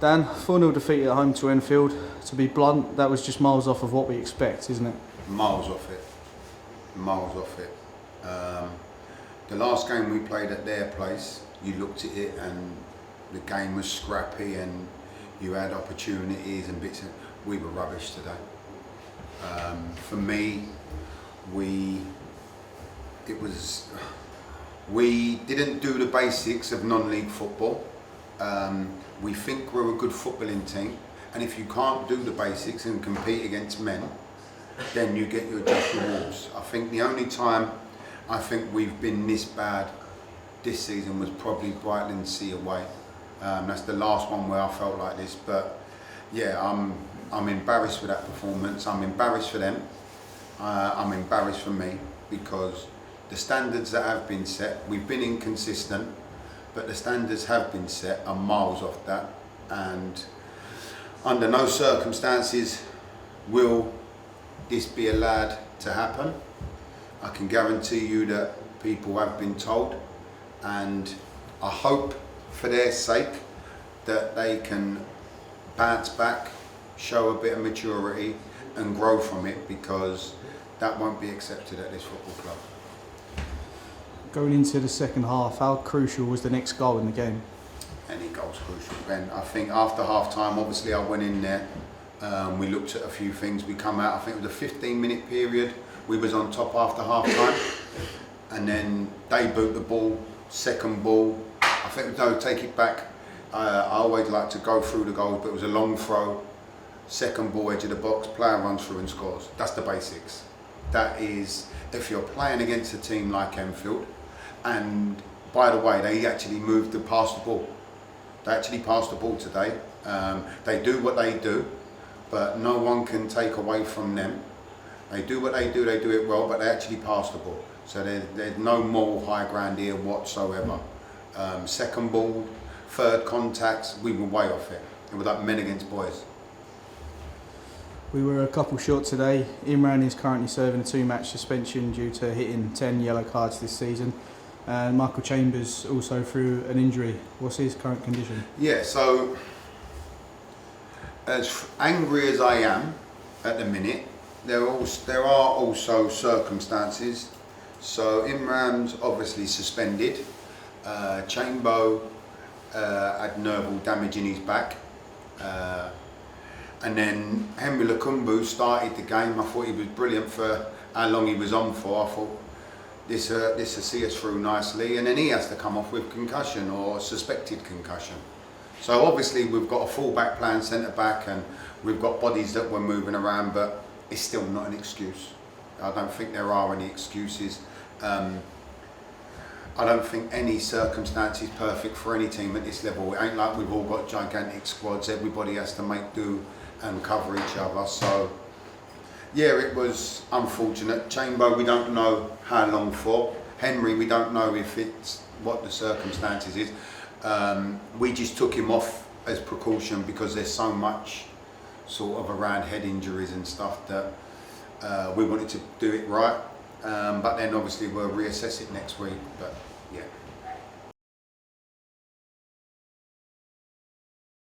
Dan, 4-0 defeat at home to Enfield. To be blunt, that was just miles off of what we expect, isn't it? Miles off it. Miles off it. The last game we played at their place, you looked at it and the game was scrappy and you had opportunities and bits. We were rubbish today. For me, we didn't do the basics of non-league football. We think we're a good footballing team, and if you can't do the basics and compete against men, then you get your just rewards. I think the only time I think we've been this bad this season was probably Brighton Sea away. That's the last one where I felt like this, but yeah, I'm embarrassed with that performance. I'm embarrassed for them. I'm embarrassed for me, because the standards that have been set, we've been inconsistent, but the standards have been set are miles off that, and under no circumstances will this be allowed to happen. I can guarantee you that people have been told, and I hope for their sake that they can bounce back, show a bit of maturity and grow from it, because that won't be accepted at this football club. Going into the second half, how crucial was the next goal in the game? Any goal's crucial, Ben. I think after half time, obviously I went in there, we looked at a few things, we come out, I think it was a 15-minute period, we was on top after half time, and then they boot the ball, second ball, I think, no, take it back, I always like to go through the goals, but it was a long throw, second ball, edge of the box, player runs through and scores. That's the basics. That is, if you're playing against a team like Enfield, and by the way, they actually moved to pass the ball. They actually passed the ball today. They do what they do, but no one can take away from them. They do what they do it well, but they actually pass the ball. So there's no moral high ground here whatsoever. Second ball, third contacts, we were way off it. It was like men against boys. We were a couple short today. Imran is currently serving a 2-match suspension due to hitting 10 yellow cards this season. And Michael Chambers also through an injury. What's his current condition? Yeah, so as angry as I am at the minute, there are also circumstances. So Imran's obviously suspended. Chambo had nerval damage in his back. And then Henry Lukumbu started the game. I thought he was brilliant for how long he was on for. I thought this will see us through nicely, and then he has to come off with concussion or suspected concussion. So obviously we've got a full-back playing centre-back, and we've got bodies that we're moving around, but it's still not an excuse. I don't think there are any excuses. I don't think any circumstance is perfect for any team at this level. It ain't like we've all got gigantic squads. Everybody has to make do and cover each other. So yeah, it was unfortunate. Chamber, we don't know how long for. Henry, we don't know if it's what the circumstances is. We just took him off as precaution because there's so much sort of around head injuries and stuff that we wanted to do it right. But then obviously we'll reassess it next week. But yeah.